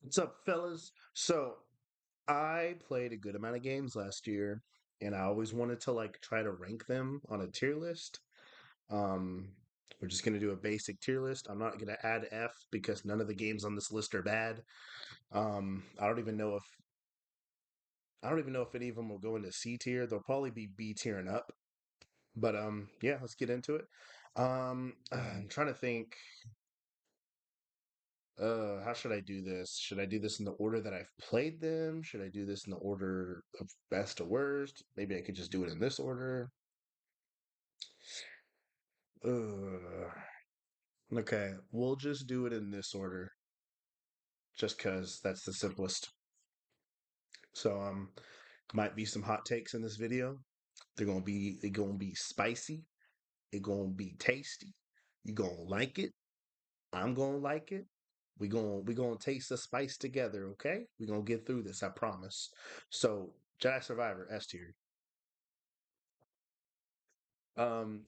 What's up, fellas? So, I played a good amount of games last year, and I always wanted to like try to rank them on a tier list. Um, we're just gonna do a basic tier list. I'm not gonna add F because none of the games on this list are bad. I don't even know if any of them will go into C tier. They'll probably be B tier and up. But yeah, let's get into it. I'm trying to think. How should I do this? Should I do this in the order that I've played them? Should I do this in the order of best to worst? Maybe I could just do it in this order. Uh, okay, we'll just do it in this order, just because that's the simplest. So, might be some hot takes in this video. They're gonna be spicy. They're gonna be tasty. You gonna like it. I'm gonna like it. We gonna taste the spice together, okay? We're gonna get through this, I promise. So Jedi Survivor S tier.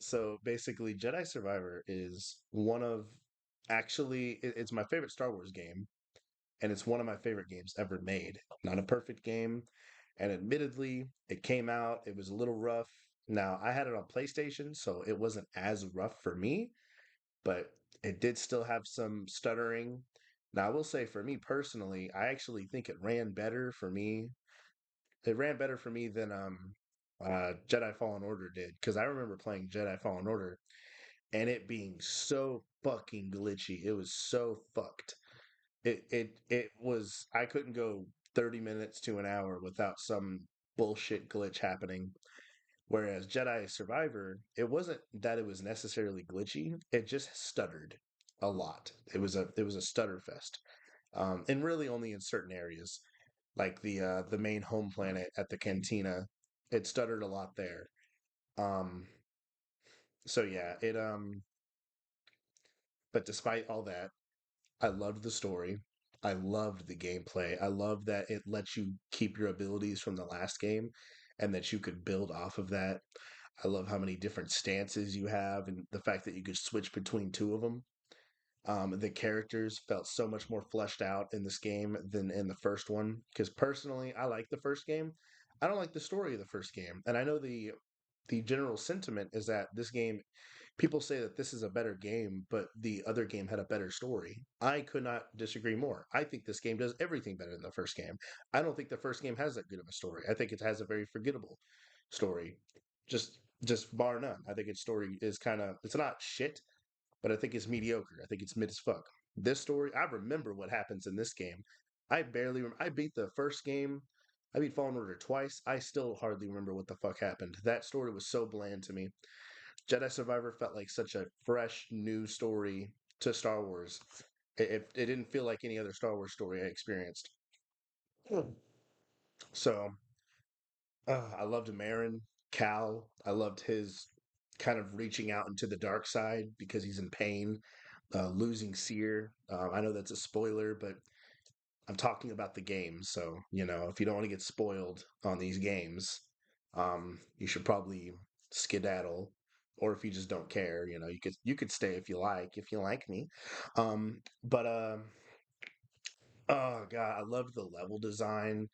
So basically Jedi Survivor is one of it's my favorite Star Wars game, and it's one of my favorite games ever made. Not a perfect game, and admittedly, it came out, it was a little rough. Now, I had it on PlayStation, so it wasn't as rough for me, but it did still have some stuttering. Now, I will say for me personally, I actually think it ran better for me. It ran better for me than Jedi Fallen Order did because I remember playing Jedi Fallen Order and it being so fucking glitchy. It was so fucked. It was I couldn't go 30 minutes to an hour without some bullshit glitch happening. Whereas Jedi Survivor, it wasn't that it was necessarily glitchy. It just stuttered a lot. It was a stutter fest, and really only in certain areas, like the main home planet at the cantina. It stuttered a lot there. Um, so yeah, it But despite all that, I loved the story. I loved the gameplay. I love that it lets you keep your abilities from the last game and that you could build off of that. I love how many different stances you have and the fact that you could switch between two of them. The characters felt so much more fleshed out in this game than in the first one. Because personally, I like the first game. I don't like the story of the first game, and I know the general sentiment is that this game, people say that this is a better game, but the other game had a better story. I could not disagree more. I think this game does everything better than the first game. I don't think the first game has that good of a story. I think it has a very forgettable story, just just bar none. I think its story is kind of it's not shit, but I think it's mediocre. I think it's mid as fuck. This story, I remember what happens in this game. I beat the first game. I beat Fallen Order twice. I still hardly remember what the fuck happened. That story was so bland to me. Jedi Survivor felt like such a fresh, new story to Star Wars. It didn't feel like any other Star Wars story I experienced. Hmm. So I loved Marin, Cal. I loved his kind of reaching out into the dark side because he's in pain, losing Seer. I know that's a spoiler, but I'm talking about the game. So, if you don't want to get spoiled on these games, you should probably skedaddle. Or if you just don't care, you could stay if you like me. But oh god, I loved the level design.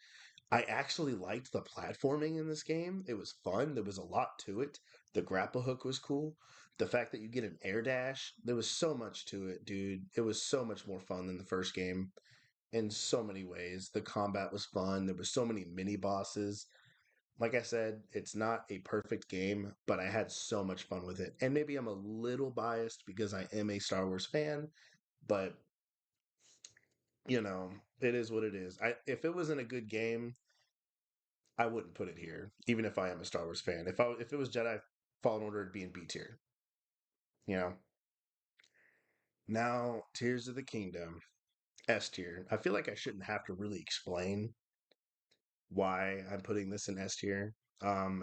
I actually liked the platforming in this game. It was fun. There was a lot to it. The grapple hook was cool. The fact that you get an air dash, there was so much to it, dude. It was so much more fun than the first game in so many ways. The combat was fun. There were so many mini bosses. Like I said, it's not a perfect game, but I had so much fun with it. And maybe I'm a little biased because I am a Star Wars fan, but it is what it is. If it wasn't a good game, I wouldn't put it here, even if I am a Star Wars fan. If it was Jedi Fallen Order, it'd be in B tier. You know. Now, Tears of the Kingdom, S tier. I feel like I shouldn't have to really explain why I'm putting this in S tier.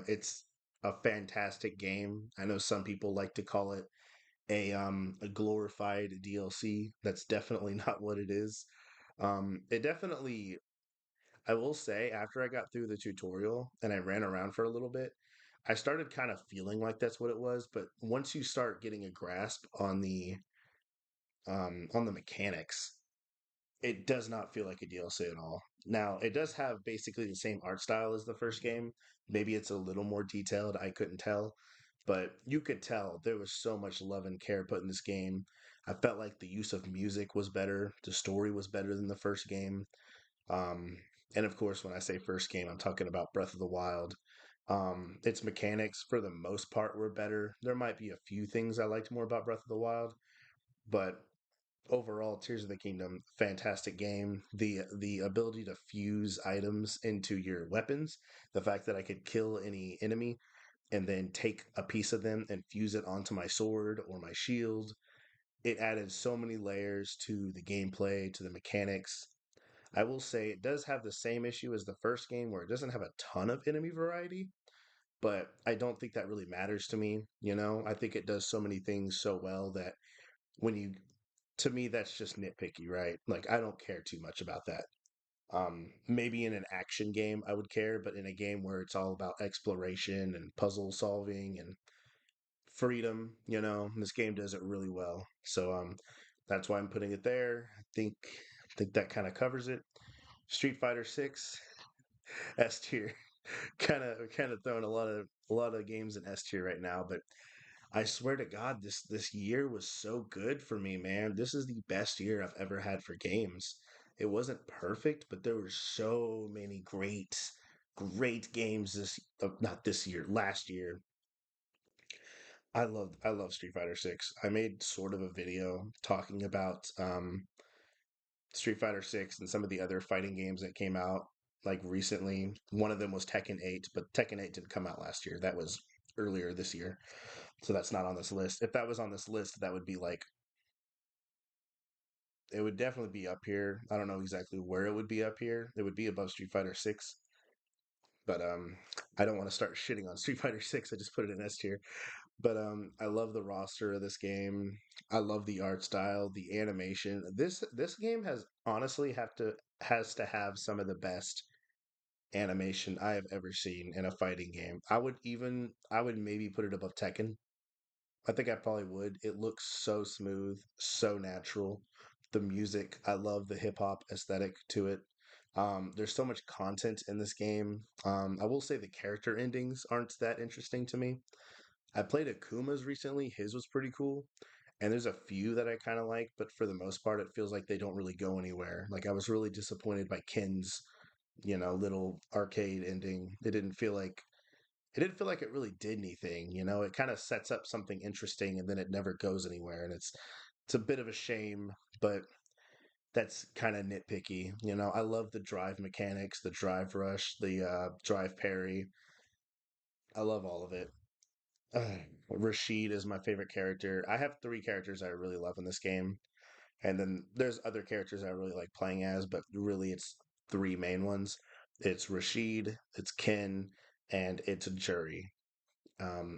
It's a fantastic game. I know some people like to call it a glorified DLC. That's definitely not what it is. It definitely I will say, after I got through the tutorial and I ran around for a little bit, I started kind of feeling like that's what it was. But once you start getting a grasp on the mechanics, It does not feel like a DLC at all. Now, it does have basically the same art style as the first game. Maybe it's a little more detailed. I couldn't tell, but you could tell there was so much love and care put in this game. I felt like the use of music was better. The story was better than the first game. Um, and of course, when I say first game, I'm talking about Breath of the Wild. Its mechanics, for the most part, were better. There might be a few things I liked more about Breath of the Wild, but overall, Tears of the Kingdom, fantastic game. The ability to fuse items into your weapons, the fact that I could kill any enemy and then take a piece of them and fuse it onto my sword or my shield. It added so many layers to the gameplay, to the mechanics. I will say it does have the same issue as the first game where it doesn't have a ton of enemy variety, but I don't think that really matters to me. I think it does so many things so well that when you to me that's just nitpicky, right? Like I don't care too much about that. Maybe in an action game I would care, but in a game where it's all about exploration and puzzle solving and freedom, this game does it really well. So that's why I'm putting it there. I think that kind of covers it. Street Fighter 6 S tier. Kind of throwing a lot of games in S tier right now, but I swear to God, this year was so good for me, man. This is the best year I've ever had for games. It wasn't perfect, but there were so many great games not this year, last year. I love Street Fighter 6. I made sort of a video talking about Street Fighter 6 and some of the other fighting games that came out like recently. One of them was Tekken 8, but Tekken 8 didn't come out last year. That was earlier this year. So that's not on this list. If that was on this list, that would be like it would definitely be up here. I don't know exactly where it would be up here. It would be above Street Fighter 6, but I don't want to start shitting on Street Fighter 6. I just put it in S tier. But I love the roster of this game. I love the art style, the animation. This game has to have some of the best animation I have ever seen in a fighting game. I would maybe put it above Tekken. I think I probably would. It looks so smooth, so natural. The music, I love the hip hop aesthetic to it. There's so much content in this game. I will say the character endings aren't that interesting to me. I played Akuma's recently. His was pretty cool. And there's a few that I kind of like, but for the most part, it feels like they don't really go anywhere. Like I was really disappointed by Ken's, little arcade ending. It didn't feel like it really did anything. It kind of sets up something interesting and then it never goes anywhere. And it's a bit of a shame, but that's kind of nitpicky. I love the drive mechanics, the drive rush, the drive parry. I love all of it. Rashid is my favorite character. I have three characters I really love in this game, and then there's other characters I really like playing as, but really it's three main ones. It's Rashid, it's Ken, and it's Jury.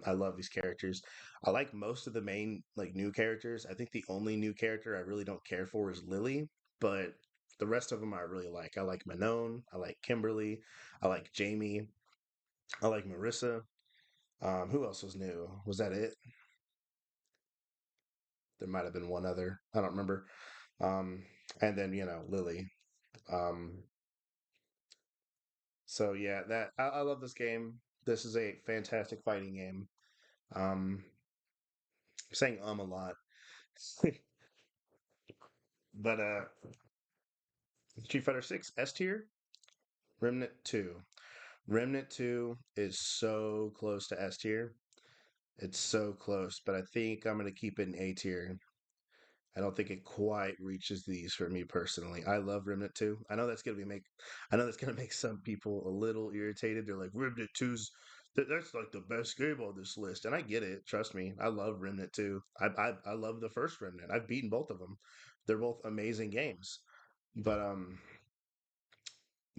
I love these characters. I like most of the main like new characters. I think the only new character I really don't care for is Lily, but the rest of them I really like. I like Manon. I like Kimberly. I like Jamie. I like Marissa. Who else was new? Was that it? There might have been one other. I don't remember. Um, and then Lily. Um, so yeah, that I love this game. This is a fantastic fighting game. Um, saying a lot, but Street Fighter 6 S tier, Remnant 2. Remnant 2 is so close to S tier. It's so close, but I think I'm going to keep it in A tier. I don't think it quite reaches these for me personally. I love Remnant 2. I know that's gonna make some people a little irritated. They're like, Remnant 2's that's like the best game on this list. And I get it, trust me. I love Remnant 2. I love the first Remnant. I've beaten both of them. They're both amazing games. But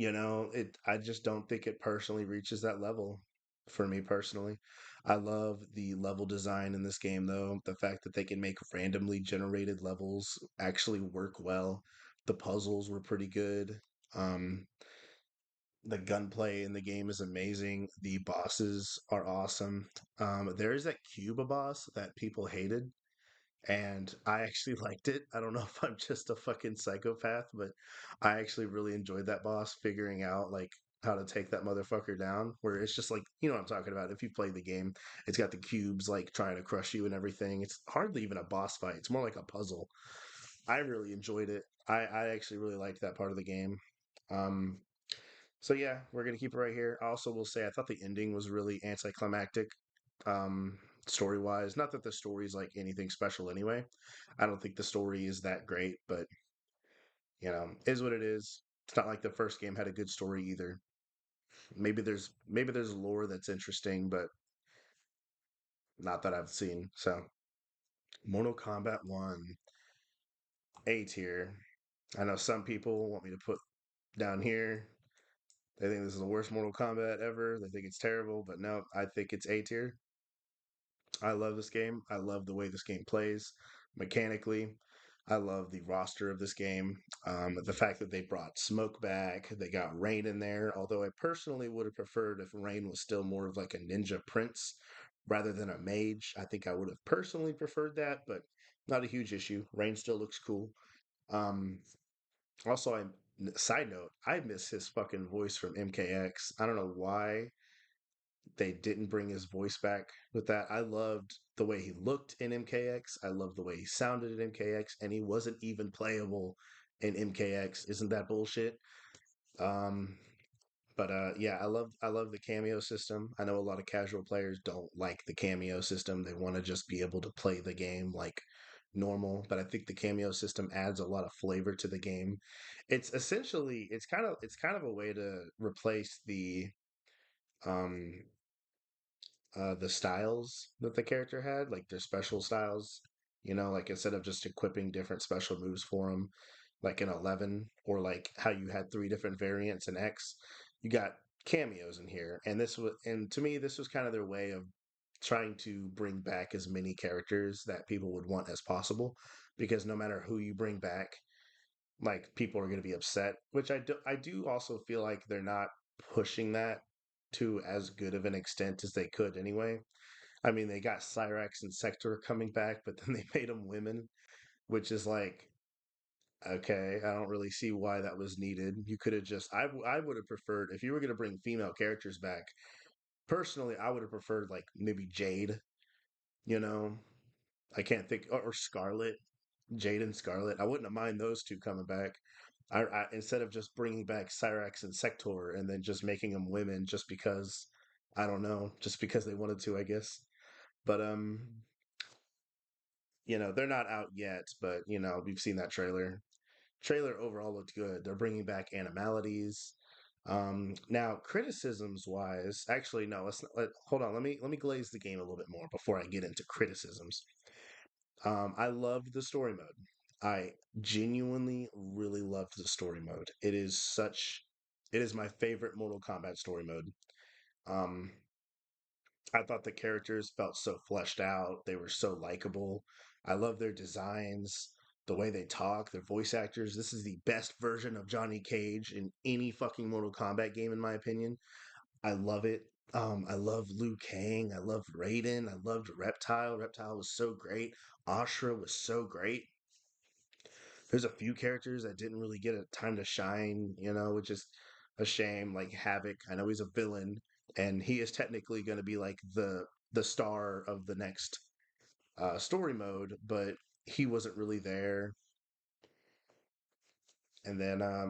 I just don't think it personally reaches that level for me personally. I love the level design in this game though. The fact that they can make randomly generated levels actually work well. The puzzles were pretty good. Um, the gunplay in the game is amazing. The bosses are awesome. There is that Cuba boss that people hated, and I actually liked it. I don't know if I'm just a fucking psychopath, but I actually really enjoyed that boss figuring out like how to take that motherfucker down. Where it's just like, you know what I'm talking about. If you play the game, it's got the cubes like trying to crush you and everything. It's hardly even a boss fight. It's more like a puzzle. I really enjoyed it. I actually really liked that part of the game. Um, so yeah, we're gonna keep it right here. I also will say I thought the ending was really anticlimactic, um, story wise. Not that the story's like anything special anyway. I don't think the story is that great, but you know, is what it is. It's not like the first game had a good story either. Maybe there's lore that's interesting, but not that I've seen. So Mortal Kombat 1, A tier. I know some people want me to put down here. They think this is the worst Mortal Kombat ever. They think it's terrible, but no, I think it's A tier. I love this game. I love the way this game plays mechanically. I love the roster of this game. The fact that they brought Smoke back, they got Rain in there. Although I personally would have preferred if Rain was still more of like a ninja prince rather than a mage. I think I would have personally preferred that, but not a huge issue. Rain still looks cool. Um, also, side note, I miss his fucking voice from MKX. I don't know why they didn't bring his voice back with that. I loved the way he looked in MKX. I loved the way he sounded in MKX, and he wasn't even playable in MKX. Isn't that bullshit? Um, but yeah, I love the cameo system. I know a lot of casual players don't like the cameo system. They want to just be able to play the game like normal, but I think the cameo system adds a lot of flavor to the game. It's essentially it's kind of a way to replace um the styles that the character had, like their special styles. You know, like instead of just equipping different special moves for them, like in 11, or like how you had three different variants in X, you got cameos in here. And to me, this was kind of their way of trying to bring back as many characters that people would want as possible, because no matter who you bring back, like people are going to be upset, which I do also feel like they're not pushing that to as good of an extent as they could anyway. I mean, they got Cyrax and Sector coming back, but then they made them women, which is like, okay, I don't really see why that was needed. You could have just, I would have preferred, if you were going to bring female characters back, personally, I would have preferred like maybe Jade, you know? I can't think, or Scarlet, Jade and Scarlet. I wouldn't have mind those two coming back. Instead of just bringing back Cyrax and Sector and then just making them women just because, I don't know, just because they wanted to, I guess. But they're not out yet, but we've seen that trailer. Trailer overall looked good. They're bringing back animalities. Now criticisms wise, actually no, hold on. Let me glaze the game a little bit more before I get into criticisms. I loved the story mode. I genuinely really loved the story mode. It is my favorite Mortal Kombat story mode. Um, I thought the characters felt so fleshed out. They were so likable. I love their designs, the way they talk, their voice actors. This is the best version of Johnny Cage in any fucking Mortal Kombat game, in my opinion. I love it. I love Liu Kang. I loved Raiden. I loved Reptile. Reptile was so great. Ashra was so great. There's a few characters that didn't really get a time to shine, which is a shame. Like Havoc, I know he's a villain, and he is technically going to be like the star of the next story mode, but he wasn't really there. And then I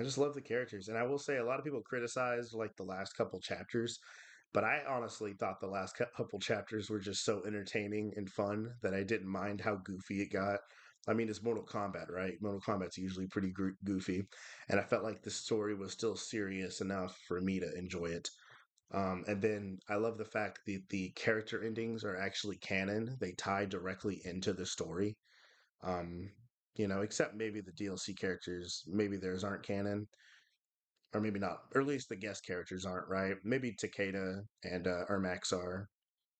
just love the characters, and I will say a lot of people criticized like the last couple chapters, but I honestly thought the last couple chapters were just so entertaining and fun that I didn't mind how goofy it got. I mean, it's Mortal Kombat, right? Mortal Kombat's usually pretty goofy, and I felt like the story was still serious enough for me to enjoy it. And then I love the fact that the character endings are actually canon; they tie directly into the story. Um, except maybe the DLC characters, maybe theirs aren't canon, or maybe not, or at least the guest characters aren't, right? Maybe Takeda and Ermac are,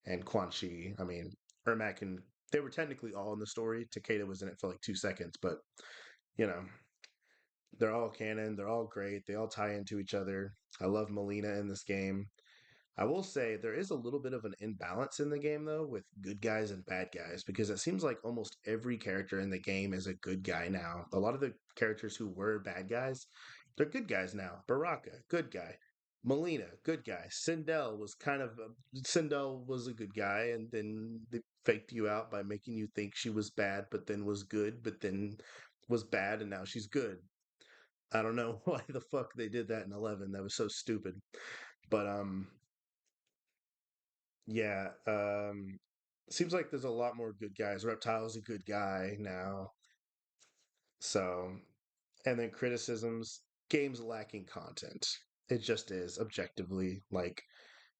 and Quan Chi. I mean, Ermac and they were technically all in the story. Takeda was in it for like 2 seconds, but you know, they're all canon. They're all great. They all tie into each other. I love Melina in this game. I will say there is a little bit of an imbalance in the game though with good guys and bad guys because it seems like almost every character in the game is a good guy now. A lot of the characters who were bad guys, they're good guys now. Baraka, good guy. Melina, good guy. Sindel was a good guy and then they faked you out by making you think she was bad but then was good but then was bad and now she's good. I don't know why the fuck they did that in 11. That was so stupid. But yeah, seems like there's a lot more good guys. Reptile's a good guy now. So, and then criticisms, games lacking content. It just is objectively like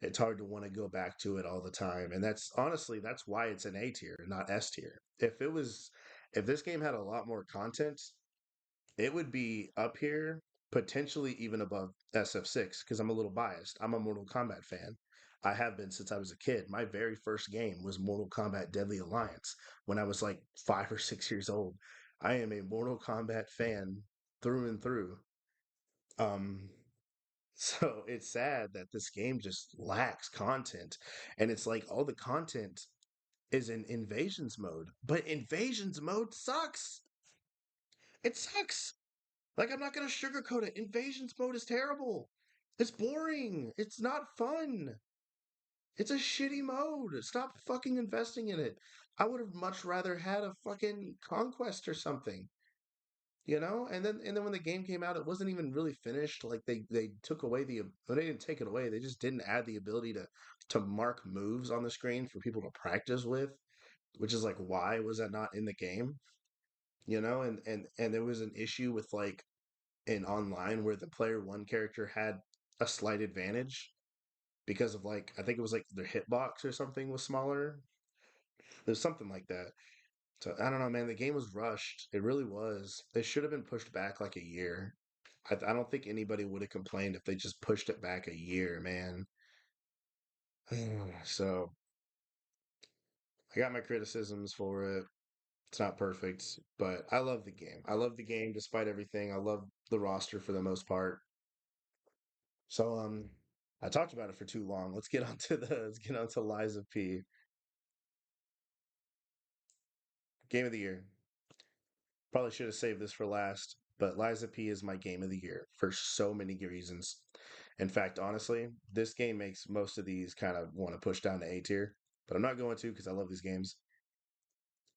it's hard to want to go back to it all the time. And that's honestly that's why it's an A tier, not S tier. If this game had a lot more content, it would be up here, potentially even above SF6, because I'm a little biased. I'm a Mortal Kombat fan. I have been since I was a kid. My very first game was Mortal Kombat Deadly Alliance when I was like 5 or 6 years old. I am a Mortal Kombat fan through and through. Um, so it's sad that this game just lacks content. And it's like all the content is in invasions mode, but invasions mode sucks. It sucks. Like, I'm not going to sugarcoat it. Invasions mode is terrible. It's boring. It's not fun. It's a shitty mode. Stop fucking investing in it. I would have much rather had a fucking conquest or something, you know? And then when the game came out, it wasn't even really finished. Like they took away well, they didn't take it away. They just didn't add the ability to mark moves on the screen for people to practice with, which is like why was that not in the game? You know, and there was an issue with like in online where the player one character had a slight advantage because of like I think it was like their hitbox or something was smaller. There's something like that. So I don't know, man. The game was rushed. It really was. It should have been pushed back like a year. I don't think anybody would have complained if they just pushed it back a year, man. So I got my criticisms for it. It's not perfect, but I love the game. I love the game despite everything. I love the roster for the most part. So I talked about it for too long. Let's get on to Liza P. Game of the year. Probably should have saved this for last, but Liza P is my game of the year for so many reasons. In fact, honestly, this game makes most of these kind of want to push down to A tier, but I'm not going to because I love these games.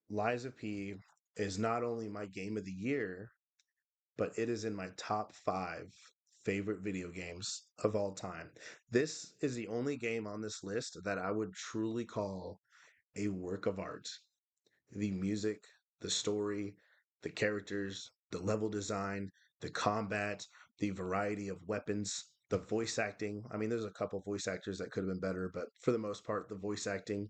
Liza P is not only my game of the year, but it is in my top five favorite video games of all time. This is the only game on this list that I would truly call a work of art. The music, the story, the characters, the level design, the combat, the variety of weapons, the voice acting. I mean, there's a couple voice actors that could have been better, but for the most part, the voice acting,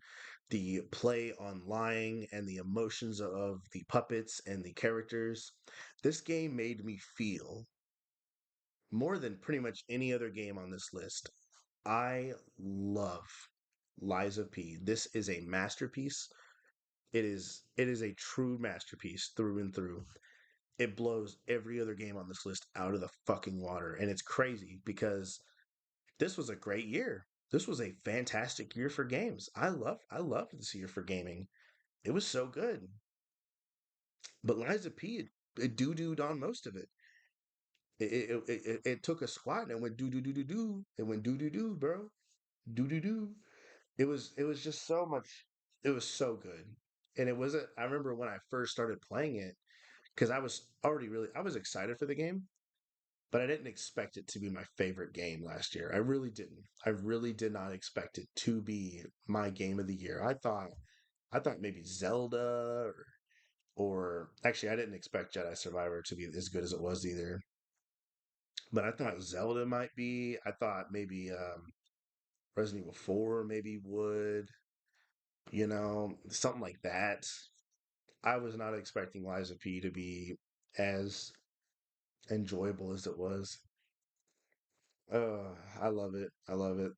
the play on lying, and the emotions of the puppets and the characters. This game made me feel more than pretty much any other game on this list. I love Liza P. This is a masterpiece. It is a true masterpiece through and through. It blows every other game on this list out of the fucking water. And it's crazy because this was a great year. This was a fantastic year for games. I loved this year for gaming. It was so good. But Liza P it doo-dooed on most of it. It took a squat and it went doo doo doo doo doo. It went doo doo doo, bro. Doo doo doo. It was just so much. It was so good. And it wasn't. I remember when I first started playing it because I was excited for the game, but I didn't expect it to be my favorite game last year. I really didn't. I really did not expect it to be my game of the year. I thought maybe Zelda or actually I didn't expect Jedi Survivor to be as good as it was either. But I thought Zelda might be. I thought maybe Resident Evil 4 maybe would, something like that. I was not expecting Liza P to be as enjoyable as it was. I love it. I love it.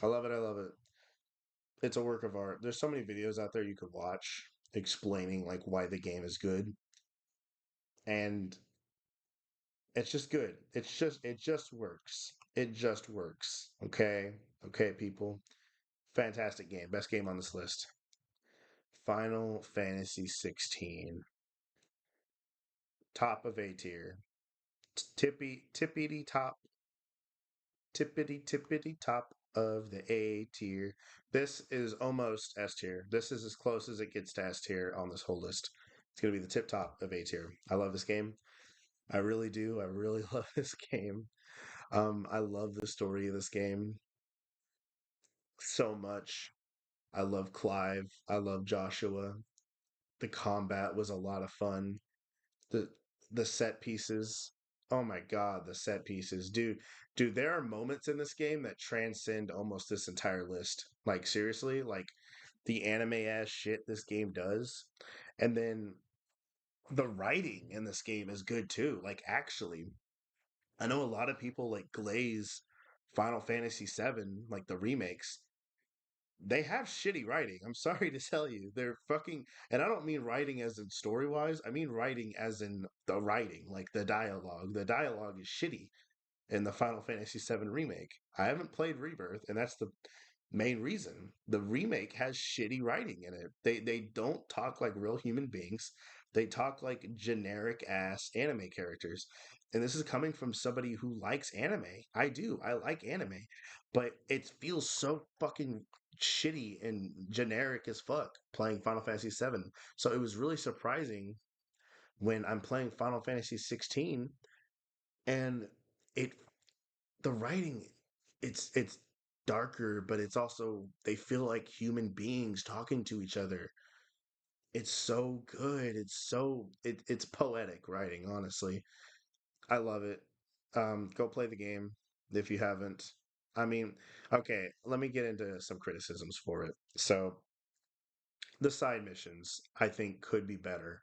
I love it. I love it. It's a work of art. There's so many videos out there you could watch explaining like why the game is good, and it's just good. It just works. It just works. Okay. Okay, people. Fantastic game. Best game on this list. Final Fantasy 16. Top of A tier. Tippity top, tippity top of the A tier. This is almost S tier. This is as close as it gets to S tier on this whole list. It's going to be the tip top of A tier. I love this game. I really do. I really love this game. I love the story of this game so much. I love Clive. I love Joshua. The combat was a lot of fun. The the set pieces. Oh my God, the set pieces. Dude, there are moments in this game that transcend almost this entire list. Like seriously, like the anime ass shit this game does. And then the writing in this game is good too. Like actually, I know a lot of people like glaze Final Fantasy VII, like the remakes. They have shitty writing. I'm sorry to tell you. They're fucking, and I don't mean writing as in story wise. I mean writing as in the writing, like the dialogue. The dialogue is shitty in the Final Fantasy VII remake. I haven't played Rebirth, and that's the main reason. The remake has shitty writing in it. They don't talk like real human beings. They talk like generic ass anime characters. And this is coming from somebody who likes anime. I do. I like anime. But it feels so fucking shitty and generic as fuck playing Final Fantasy VII. So it was really surprising when I'm playing Final Fantasy 16 and it the writing it's darker, but it's also they feel like human beings talking to each other. It's so good. It's poetic writing, honestly. I love it. Go play the game if you haven't. I mean, okay, let me get into some criticisms for it. So, the side missions I think could be better.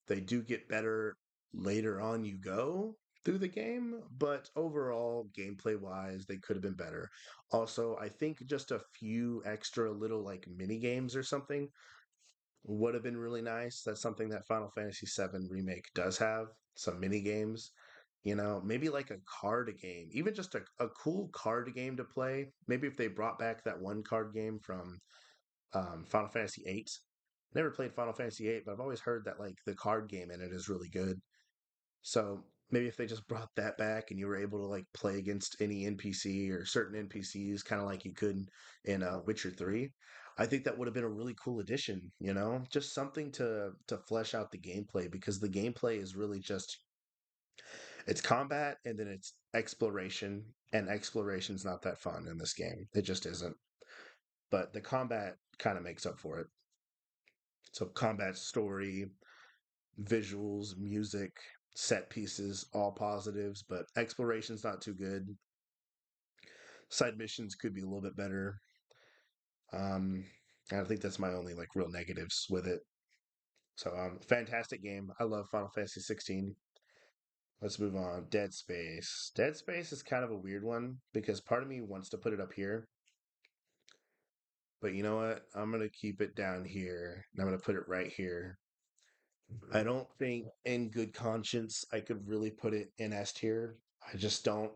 They do get better later on you go through the game, but overall, gameplay wise, they could have been better. Also, I think just a few extra little like mini games or something would have been really nice. That's something that Final Fantasy VII Remake does have, some mini games. You know, maybe like a card game, even just a cool card game to play. Maybe if they brought back that one card game from Final Fantasy VIII. Never played Final Fantasy VIII, but I've always heard that like the card game in it is really good. So maybe if they just brought that back and you were able to like play against any NPC or certain NPCs, kind of like you could in Witcher 3, I think that would have been a really cool addition. You know, just something to flesh out the gameplay because the gameplay is really just it's combat and then it's exploration, and exploration's not that fun in this game. It just isn't. But the combat kind of makes up for it. So combat story, visuals, music, set pieces, all positives, but exploration's not too good. Side missions could be a little bit better. Um, I think that's my only like real negatives with it. So fantastic game. I love Final Fantasy 16. Let's move on. Dead Space. Dead Space is kind of a weird one because part of me wants to put it up here, but you know what? I'm gonna keep it down here and I'm gonna put it right here. I don't think in good conscience I could really put it in S tier. I just don't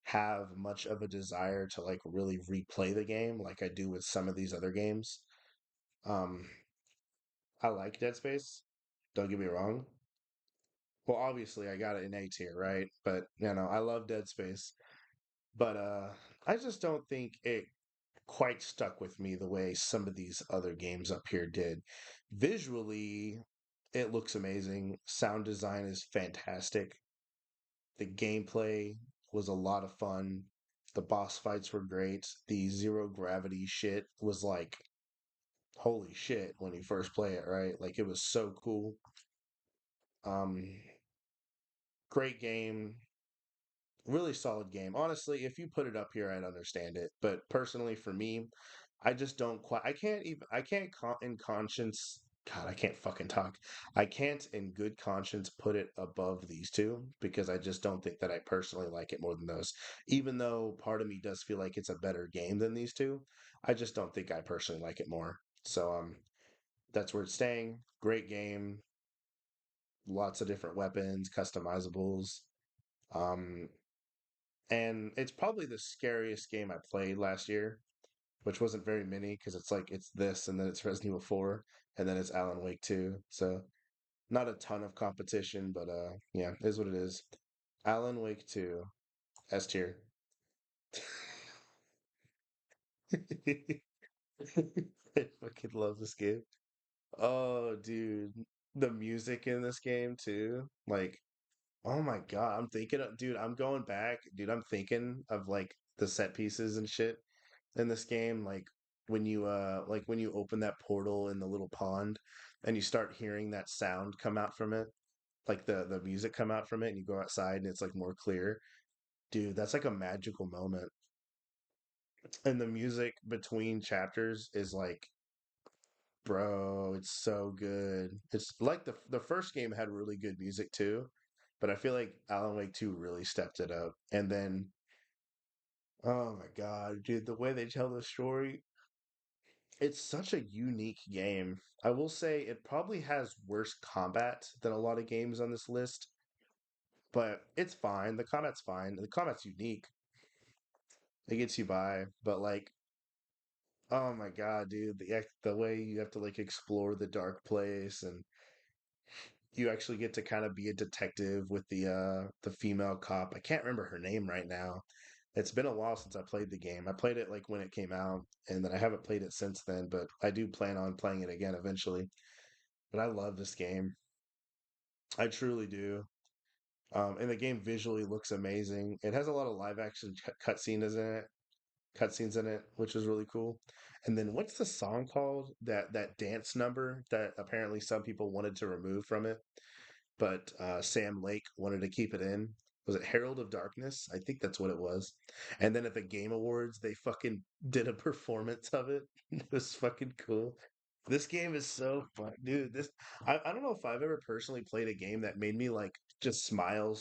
have much of a desire to like really replay the game like I do with some of these other games. Um, I like Dead Space. Don't get me wrong. Well, obviously I got it in A tier, right? But you know, I love Dead Space. But I just don't think it quite stuck with me the way some of these other games up here did. Visually, it looks amazing. Sound design is fantastic. The gameplay was a lot of fun. The boss fights were great. The zero gravity shit was like, holy shit, when you first play it, right? Like, it was so cool. Um, Great game. Really solid game. Honestly, if you put it up here, I'd understand it. But personally, for me, I just don't quite. I can't in conscience. God, I can't fucking talk. I can't in good conscience put it above these two because I just don't think that I personally like it more than those. Even though part of me does feel like it's a better game than these two, I just don't think I personally like it more. So that's where it's staying. Great game. Lots of different weapons, customizables. Um, and it's probably the scariest game I played last year, which wasn't very many because it's like it's this and then it's Resident Evil 4 and then it's Alan Wake 2. So not a ton of competition, but yeah, it is what it is. Alan Wake 2, S tier. I fucking love this game. Oh, dude, the music in this game too. Like, oh my God, I'm thinking of, dude, I'm going back, dude, I'm thinking of like the set pieces and shit in this game, like when you open that portal in the little pond and you start hearing that sound come out from it, like the music come out from it and you go outside and it's like more clear. Dude, that's like a magical moment. And the music between chapters is like, bro, it's so good. It's like the first game had really good music too, but I feel like Alan Wake 2 really stepped it up. And then, oh my God, dude, the way they tell the story, it's such a unique game. I will say it probably has worse combat than a lot of games on this list, but it's fine. The combat's fine. The combat's unique. It gets you by, but like, oh my God, dude, the way you have to like explore the dark place and you actually get to kind of be a detective with the female cop. I can't remember her name right now. It's been a while since I played the game. I played it like when it came out, and then I haven't played it since then, but I do plan on playing it again eventually. But I love this game. I truly do. And the game visually looks amazing. It has a lot of live action cutscenes in it, which is really cool. And then what's the song called? That dance number that apparently some people wanted to remove from it, but Sam Lake wanted to keep it in. Was it Herald of Darkness? I think that's what it was. And then at the Game Awards, they fucking did a performance of it. It was fucking cool. This game is so fun, dude. I don't know if I've ever personally played a game that made me like just smile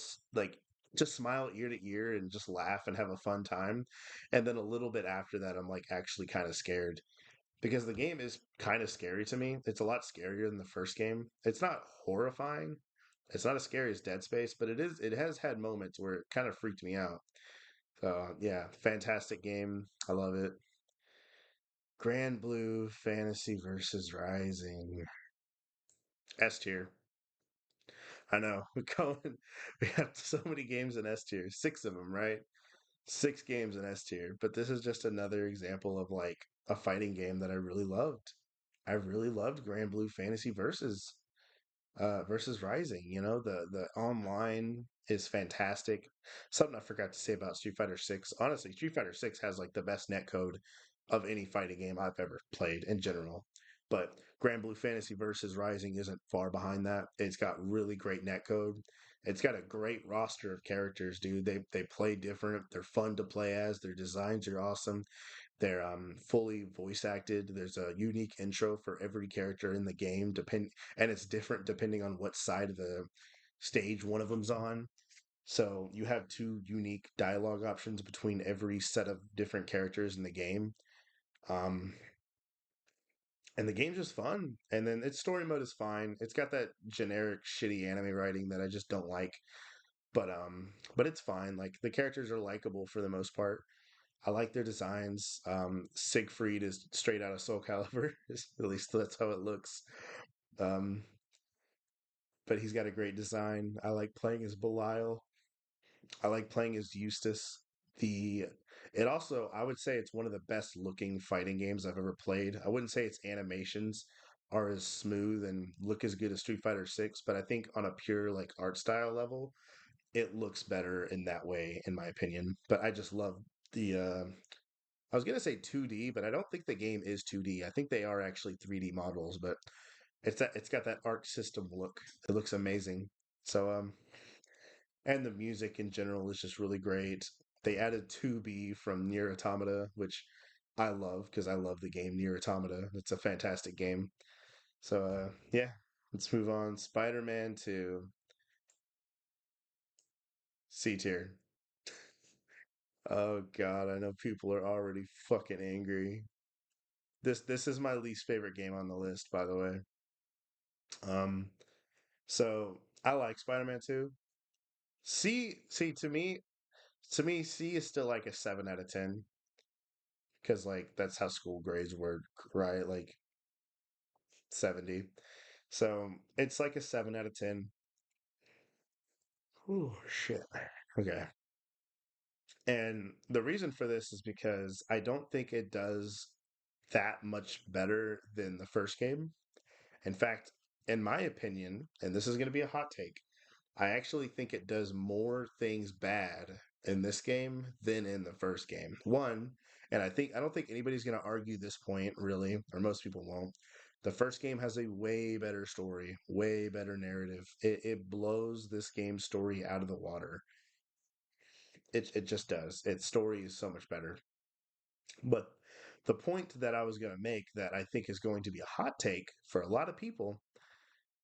ear to ear and just laugh and have a fun time. And then a little bit after that, I'm like actually kind of scared because the game is kind of scary to me. It's a lot scarier than the first game. It's not horrifying. It's not as scary as Dead Space, but it has had moments where it kind of freaked me out. So, yeah, fantastic game. I love it. Grand Blue Fantasy versus Rising. S tier. I know. We have so many games in S tier. 6 of them, right? 6 games in S tier. But this is just another example of like a fighting game that I really loved. I really loved Grand Blue Fantasy versus Rising. You know, the online is fantastic. Something I forgot to say about Street Fighter 6. Honestly, Street Fighter 6 has like the best netcode of any fighting game I've ever played in general. But Grand Blue Fantasy versus Rising isn't far behind that. It's got really great netcode. It's got a great roster of characters, dude. They play different. They're fun to play as. Their designs are awesome. They're fully voice acted. There's a unique intro for every character in the game, and it's different depending on what side of the stage one of them's on. So you have two unique dialogue options between every set of different characters in the game. Um, and the game's just fun. And then its story mode is fine. It's got that generic shitty anime writing that I just don't like. But it's fine. Like the characters are likable for the most part. I like their designs. Siegfried is straight out of Soul Calibur. At least that's how it looks. Um, but he's got a great design. I like playing as Belial. I like playing as Eustace. The it also I would say it's one of the best looking fighting games I've ever played. I wouldn't say its animations are as smooth and look as good as Street Fighter 6, but I think on a pure like art style level, it looks better in that way, in my opinion. But I just love the I was gonna say 2D, but I don't think the game is 2D. I think they are actually 3D models, but it's got that Arc System look. It looks amazing. So and the music in general is just really great. They added 2B from Nier Automata, which I love because I love the game Nier Automata. It's a fantastic game. So yeah, let's move on. Spider-Man 2 C tier. Oh God, I know people are already fucking angry. This is my least favorite game on the list, by the way. Um, so I like Spider-Man 2. See, to me, To me, C is still like a 7 out of 10 because like that's how school grades work, right? Like 70. So it's like a 7 out of 10. Oh shit. Okay. And the reason for this is because I don't think it does that much better than the first game. In fact, in my opinion, and this is going to be a hot take, I actually think it does more things bad in this game than in the first game. One, and I don't think anybody's going to argue this point really, or most people won't. The first game has a way better story, way better narrative. It blows this game's story out of the water. It just does. Its story is so much better. But the point that I was going to make that I think is going to be a hot take for a lot of people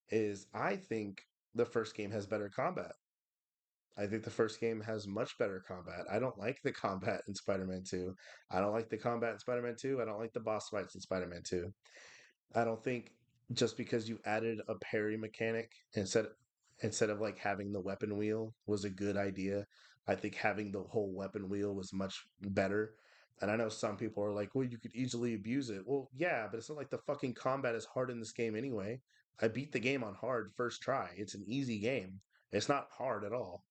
is I think the first game has better combat. I think the first game has much better combat. I don't like the combat in Spider-Man 2. I don't like the combat in Spider-Man 2. I don't like the boss fights in Spider-Man 2. I don't think just because you added a parry mechanic instead of like having the weapon wheel was a good idea. I think having the whole weapon wheel was much better. And I know some people are like, well, you could easily abuse it. Well, yeah, but it's not like the fucking combat is hard in this game anyway. I beat the game on hard first try. It's an easy game. It's not hard at all.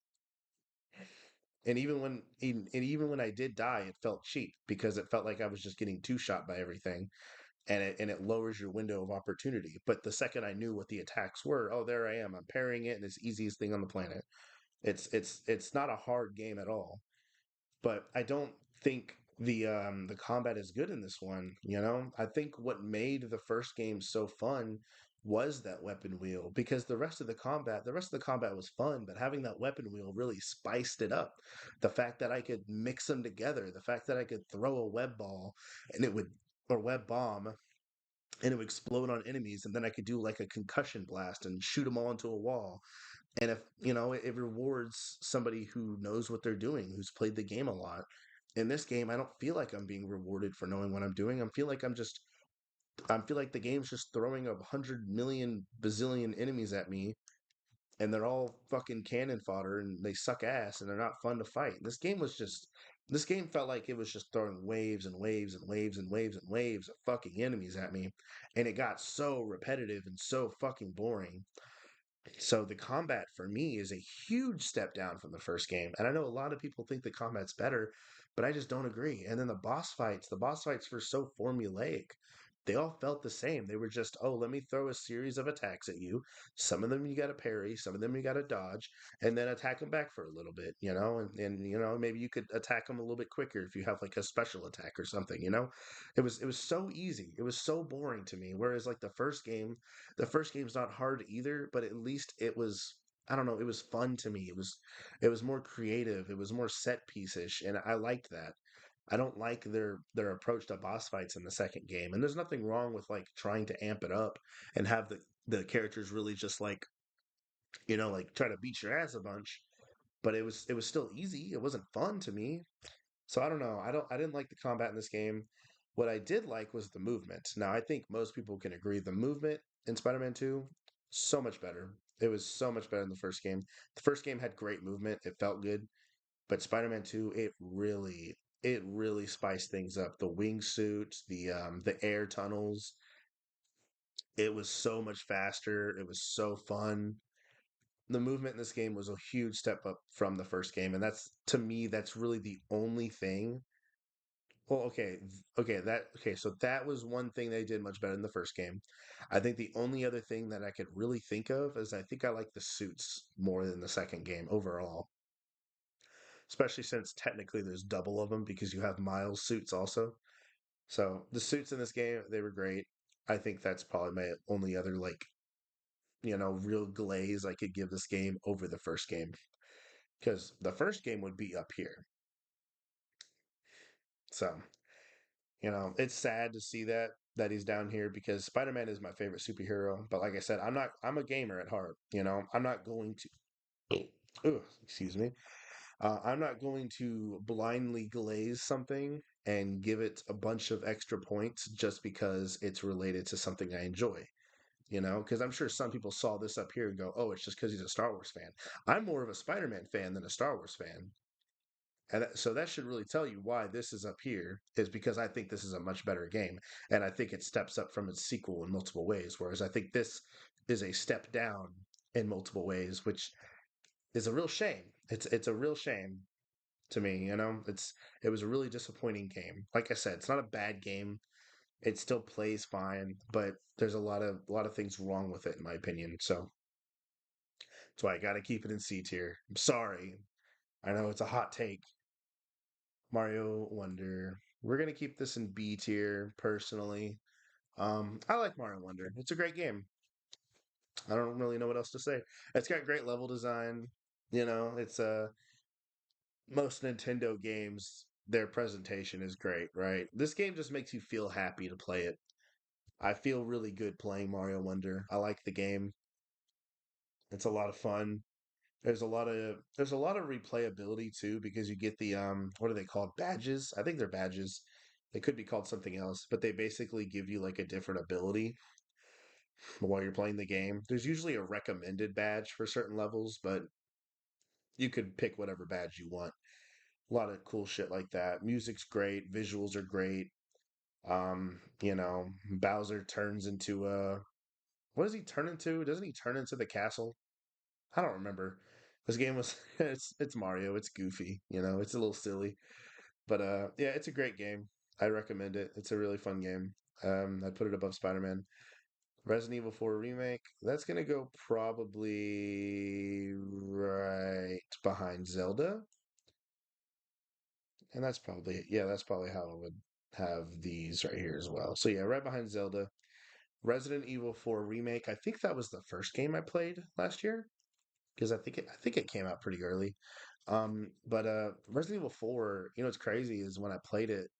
And even when I did die, it felt cheap because it felt like I was just getting two shot by everything, and it lowers your window of opportunity. But the second I knew what the attacks were, oh, there I am. I'm parrying it, and it's the easiest thing on the planet. It's not a hard game at all, but I don't think the combat is good in this one. You know, I think what made the first game so fun was that weapon wheel because the rest of the combat was fun, but having that weapon wheel really spiced it up. The fact that I could mix them together, the fact that I could throw a web ball and it would or web bomb and it would explode on enemies, and then I could do like a concussion blast and shoot them all into a wall. And if you know, it rewards somebody who knows what they're doing, who's played the game a lot. In this game, I don't feel like I'm being rewarded for knowing what I'm doing. I feel like the game's just throwing 100 million bazillion enemies at me, and they're all fucking cannon fodder, and they suck ass, and they're not fun to fight. This game felt like it was just throwing waves and waves and waves and waves and waves of fucking enemies at me, and it got so repetitive and so fucking boring. So the combat for me is a huge step down from the first game. And I know a lot of people think the combat's better, but I just don't agree. And then the boss fights were so formulaic. They all felt the same. They were just, oh, let me throw a series of attacks at you. Some of them you got to parry, some of them you got to dodge, and then attack them back for a little bit, you know? And, you know, maybe you could attack them a little bit quicker if you have like a special attack or something, you know? It was so easy. It was so boring to me. Whereas like the first game's not hard either, but at least it was I don't know, it was fun to me. It was more creative, it was more set piece-ish, and I liked that. I don't like their approach to boss fights in the second game. And there's nothing wrong with like trying to amp it up and have the characters really just like, you know, like try to beat your ass a bunch, but it was still easy. It wasn't fun to me. So I don't know. I didn't like the combat in this game. What I did like was the movement. Now I think most people can agree the movement in Spider-Man 2 so much better. It was so much better than the first game. The first game had great movement. It felt good, but Spider-Man 2 it really spiced things up. The wingsuit, the air tunnels, it was so much faster. It was so fun. The movement in this game was a huge step up from the first game, and that's to me that's really the only thing. Well, okay, so that was one thing they did much better in the first game. I think the only other thing that I could really think of is I think I like the suits more than the second game overall, especially since technically there's double of them because you have Miles suits also. So the suits in this game, they were great. I think that's probably my only other like, you know, real glaze I could give this game over the first game because the first game would be up here. So you know, it's sad to see that he's down here because Spider-Man is my favorite superhero. But like I said, I'm a gamer at heart. You know, I'm not going to. Oh, excuse me. I'm not going to blindly glaze something and give it a bunch of extra points just because it's related to something I enjoy. You know, because I'm sure some people saw this up here and go, "Oh, it's just because he's a Star Wars fan." I'm more of a Spider-Man fan than a Star Wars fan. And so that should really tell you why this is up here, is because I think this is a much better game. And I think it steps up from its sequel in multiple ways. Whereas I think this is a step down in multiple ways, which is a real shame. It's a real shame to me, you know? It was a really disappointing game. Like I said, it's not a bad game. It still plays fine, but there's a lot of things wrong with it in my opinion. So that's why I gotta keep it in C tier. I'm sorry. I know it's a hot take. Mario Wonder. We're gonna keep this in B tier personally. I like Mario Wonder. It's a great game. I don't really know what else to say. It's got great level design. You know, it's most Nintendo games, their presentation is great, right? This game just makes you feel happy to play it. I feel really good playing Mario Wonder. I like the game. It's a lot of fun. There's a lot of replayability too because you get the what are they called? Badges? I think they're badges. They could be called something else, but they basically give you like a different ability while you're playing the game. There's usually a recommended badge for certain levels, but you could pick whatever badge you want. A lot of cool shit like that. Music's great, visuals are great. Bowser turns into a what does he turn into? Doesn't he turn into the castle? I don't remember. This game was it's Mario, it's goofy, it's a little silly. But yeah, it's a great game. I recommend it. It's a really fun game. I put it above Spider-Man. Resident Evil 4 remake, that's gonna go probably right behind Zelda. And that's probably how I would have these right here as well. So yeah, right behind Zelda. Resident Evil 4 remake. I think that was the first game I played last year because I think it came out pretty early. But Resident Evil 4, what's crazy is when I played it,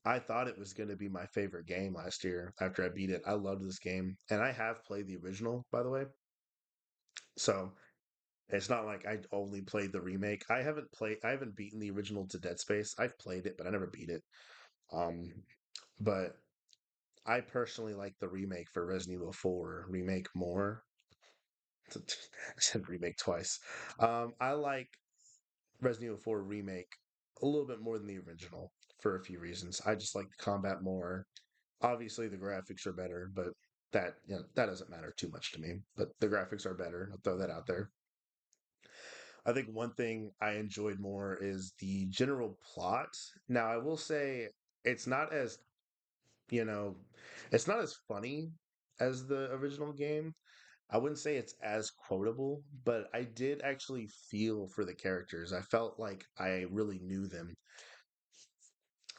I thought it was going to be my favorite game last year after I beat it. I loved this game, and I have played the original, by the way. So it's not like I only played the remake. I haven't beaten the original to Dead Space. I've played it, but I never beat it. Um, but I personally like the remake for Resident Evil 4 remake more. I said remake twice. I like Resident Evil 4 remake a little bit more than the original for a few reasons. I just like the combat more. Obviously, the graphics are better, but that doesn't matter too much to me. But the graphics are better. I'll throw that out there. I think one thing I enjoyed more is the general plot. Now, I will say it's not as you know, it's not as funny as the original game. I wouldn't say it's as quotable, but I did actually feel for the characters. I felt like I really knew them.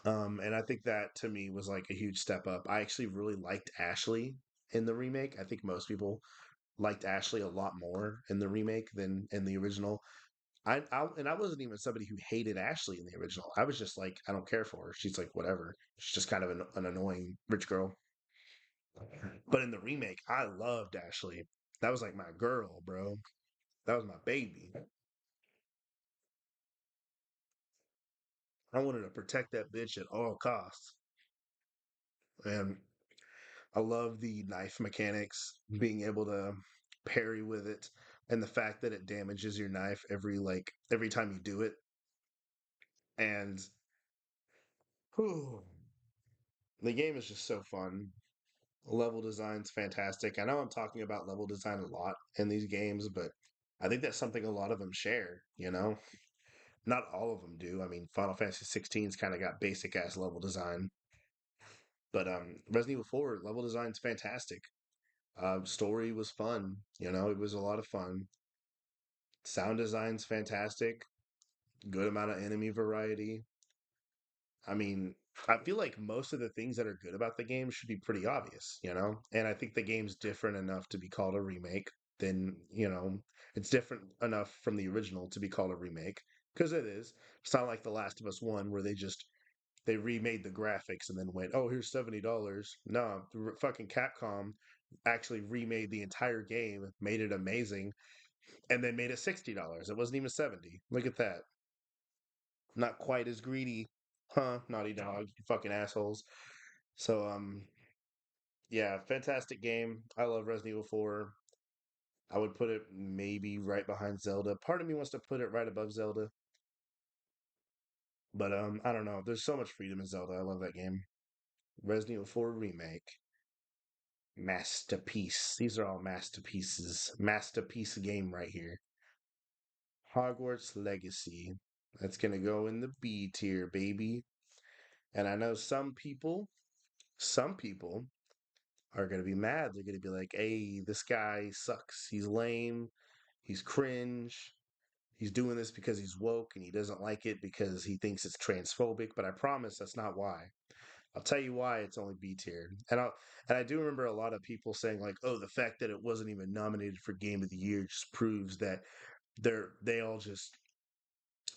And I think that to me was like a huge step up. I actually really liked Ashley in the remake. I think most people liked Ashley a lot more in the remake than in the original. And I wasn't even somebody who hated Ashley in the original. I was just like, I don't care for her. She's like whatever. She's just kind of an annoying rich girl. But in the remake, I loved Ashley. That was like my girl, bro. That was my baby. I wanted to protect that bitch at all costs. And I love the knife mechanics, being able to parry with it, and the fact that it damages your knife every time you do it. And whew, the game is just so fun. Level design's fantastic. I know I'm talking about level design a lot in these games, but I think that's something a lot of them share. Not all of them do. I mean, Final Fantasy 16's kind of got basic ass level design, but Resident Evil 4 level design's fantastic. Story was fun. It was a lot of fun. Sound design's fantastic. Good amount of enemy variety. I mean, I feel like most of the things that are good about the game should be pretty obvious. And I think the game's different enough to be called a remake than it's different enough from the original to be called a remake because it is. It's not like The Last of Us 1 where they remade the graphics and then went, "Oh, here's $70." No, fucking Capcom actually remade the entire game, made it amazing, and then made it $60. It wasn't even 70. Look at that. Not quite as greedy, huh? Naughty Dog, you fucking assholes. So yeah, fantastic game. I love Resident Evil 4. I would put it maybe right behind Zelda. Part of me wants to put it right above Zelda. But I don't know. There's so much freedom in Zelda. I love that game. Resident Evil 4 remake, masterpiece. These are all masterpieces. Masterpiece game right here. Hogwarts Legacy. That's gonna go in the B tier, baby. And I know some people are gonna be mad. They're gonna be like, "Hey, this guy sucks. He's lame. He's cringe. He's doing this because he's woke and he doesn't like it because he thinks it's transphobic." But I promise that's not why. I'll tell you why it's only B tier. And I do remember a lot of people saying like, "Oh, the fact that it wasn't even nominated for Game of the Year just proves that they all just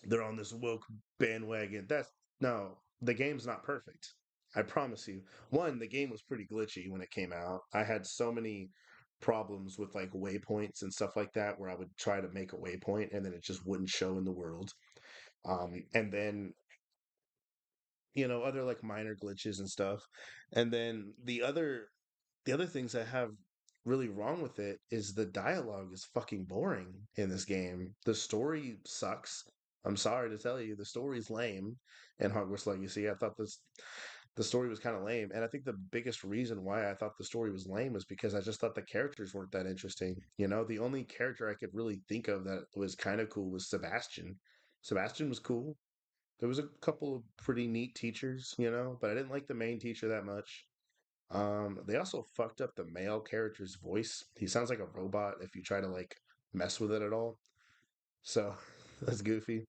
they're on this woke bandwagon." That's no, the game's not perfect. I promise you. One, the game was pretty glitchy when it came out. I had so many problems with like waypoints and stuff like that where I would try to make a waypoint and then it just wouldn't show in the world. And then other like minor glitches and stuff. And then the other things I have really wrong with it is the dialogue is fucking boring in this game. The story sucks. I'm sorry to tell you, the story's lame in Hogwarts Legacy. I thought the story was kind of lame, and I think the biggest reason why I thought the story was lame was because I just thought the characters weren't that interesting. The only character I could really think of that was kind of cool was Sebastian. Sebastian was cool. There was a couple of pretty neat teachers, but I didn't like the main teacher that much. They also fucked up the male character's voice. He sounds like a robot if you try to like mess with it at all. So that's goofy.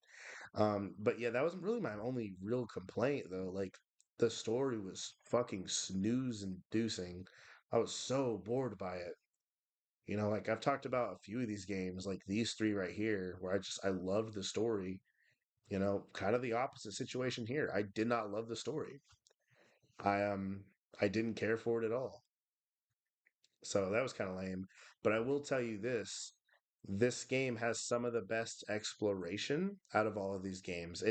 But yeah, that wasn't really my only real complaint though. Like the story was fucking snooze inducing. I was so bored by it. Like I've talked about a few of these games, like these three right here, where I loved the story. Kind of the opposite situation here. I did not love the story. I didn't care for it at all. So that was kind of lame. But I will tell you this game has some of the best exploration out of all of these games.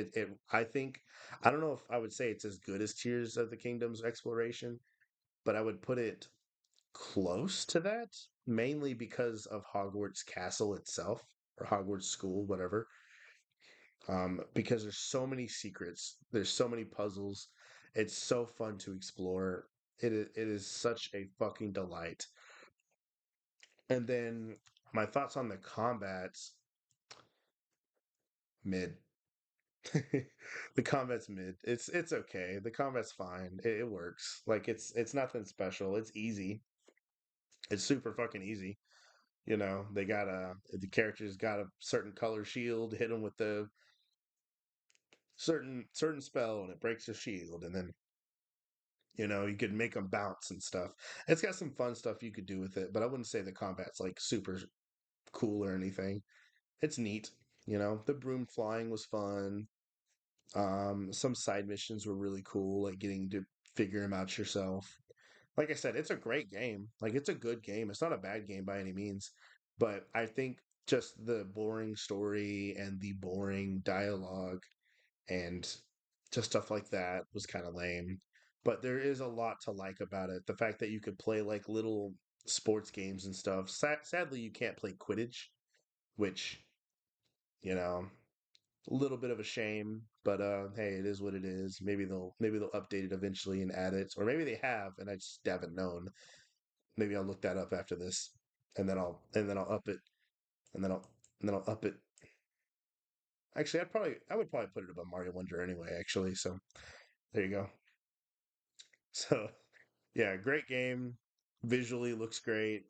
I think I don't know if I would say it's as good as Tears of the Kingdom's exploration, but I would put it close to that, mainly because of Hogwarts Castle itself or Hogwarts School, whatever. Because there's so many secrets, there's so many puzzles. It's so fun to explore. It is such a fucking delight. And then my thoughts on the combats, mid. The combat's mid. It's okay. The combat's fine. It works. Like it's nothing special. It's easy. It's super fucking easy. They got the characters got a certain color shield, hit them with the certain spell and it breaks the shield and then you could make them bounce and stuff. It's got some fun stuff you could do with it, but I wouldn't say the combat's like super cool or anything. It's neat. The broom flying was fun. Some side missions were really cool, like getting to figure them out yourself. Like I said, it's a great game. Like it's a good game. It's not a bad game by any means, but I think just the boring story and the boring dialogue and just stuff like that was kind of lame. But there is a lot to like about it. The fact that you could play like little sports games and stuff. Sadly, you can't play Quidditch, which you know a little bit of a shame, but hey, it is what it is. Maybe they'll update it eventually and add it, or maybe they have, and I just haven't known. Maybe I'll look that up after this, and then I'll up it, and then I'll up it. Actually, I would probably put it above Mario Wonder anyway. Actually, so there you go. So yeah, great game. Visually looks great.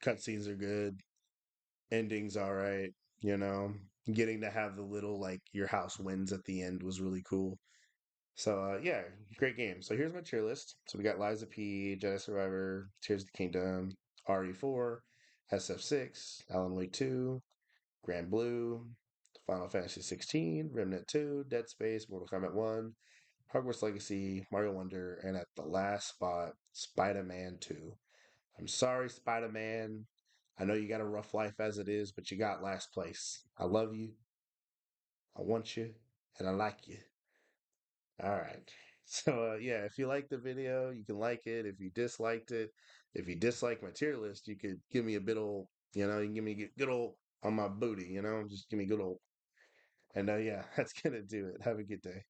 Cutscenes are good. Ending's all right. You know, Getting to have the little like your house wins at the end was really cool. So yeah, great game. So here's my tier list. So we got Lies of P, Jedi Survivor, Tears of the Kingdom, RE4, SF6, Alan Wake 2, Grand Blue, Final Fantasy 16, Remnant 2, Dead Space, Mortal Kombat 1, Hogwarts Legacy, Mario Wonder, and at the last spot, Spider-Man 2. I'm sorry, Spider-Man. I know you got a rough life as it is, but you got last place. I love you, I want you, and I like you. All right. So yeah, if you liked the video, you can like it. If you disliked it, if you dislike my tier list, you could give me a bit old, you can give me good old on my booty, just give me good old. And yeah, that's gonna do it. Have a good day.